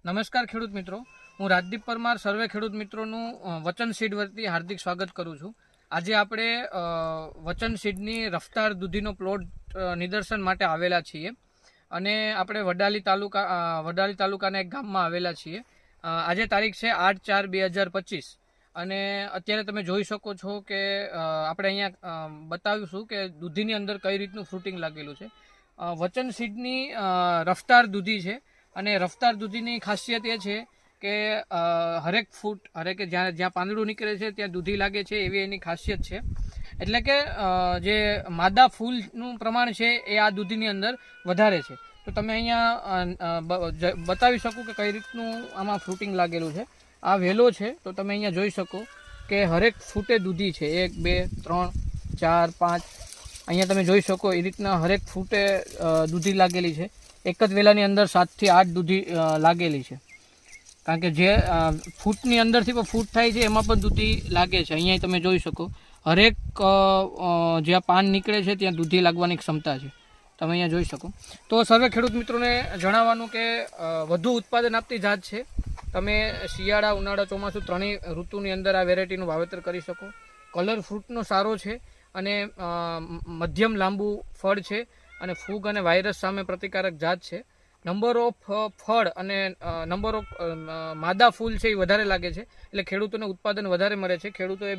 નમસ્કાર ખેડૂત મિત્રો, હું રાજદીપ પરમાર સર્વે ખેડૂત મિત્રોનું વચન સીડ વતી હાર્દિક સ્વાગત કરું છું. આજે આપણે વચન સીડની રફતાર દૂધીનો પ્લોટ નિદર્શન માટે આવેલા છીએ અને આપણે વડાલી તાલુકાના એક ગામમાં આવેલા છીએ. આજે તારીખ છે 8/4/2025 અને અત્યારે તમે જોઈ શકો છો કે આપણે અહીંયા બતાવીશું કે દૂધીની અંદર કઈ રીતનું ફ્રૂટિંગ લાગેલું છે. વચન સીડની રફતાર દૂધી છે અને રફતાર દૂધીની ખાસિયત એ છે કે હરેક ફૂટ જ્યાં પાંદડું નીકળે છે ત્યાં દૂધી લાગે છે એવી એની ખાસિયત છે. એટલે કે જે માદા ફૂલનું પ્રમાણ છે એ આ દૂધીની અંદર વધારે છે. તો તમે અહીંયા બતાવી શકો કે કઈ રીતનું આમાં ફ્રૂટિંગ લાગેલું છે. આ વેલો છે તો તમે અહીંયા જોઈ શકો કે હરેક ફૂટે દૂધી છે, 1 2 3 4 5. અહીંયા તમે જોઈ શકો એ રીતના હરેક ફૂટે દૂધી લાગેલી છે. એક જ વેલાની અંદર 7 થી 8 દૂધી લાગેલી છે, કારણ કે જે ફૂટની અંદરથી પણ ફૂટ થાય છે એમાં પણ દૂધી લાગે છે. અહીંયા તમે જોઈ શકો હરેક જ્યાં પાન નીકળે છે ત્યાં દૂધી લાગવાની ક્ષમતા છે, તમે અહીંયા જોઈ શકો. તો સર્વે ખેડૂત મિત્રોને જણાવવાનું કે વધુ ઉત્પાદન આપતી જાત છે. તમે શિયાળા, ઉનાળા, ચોમાસું ત્રણેય ઋતુની અંદર આ વેરાયટીનું વાવેતર કરી શકો. કલર ફ્રૂટનો સારો છે અને મધ્યમ લાંબુ ફળ છે અને ફૂગ અને વાયરસ સામે પ્રતિકારક જાત છે. નંબર ઓફ ફળ અને નંબર ઓફ માદા ફૂલ છે એ વધારે લાગે છે, એટલે ખેડૂતોને ઉત્પાદન વધારે મળે છે. ખેડૂતોએ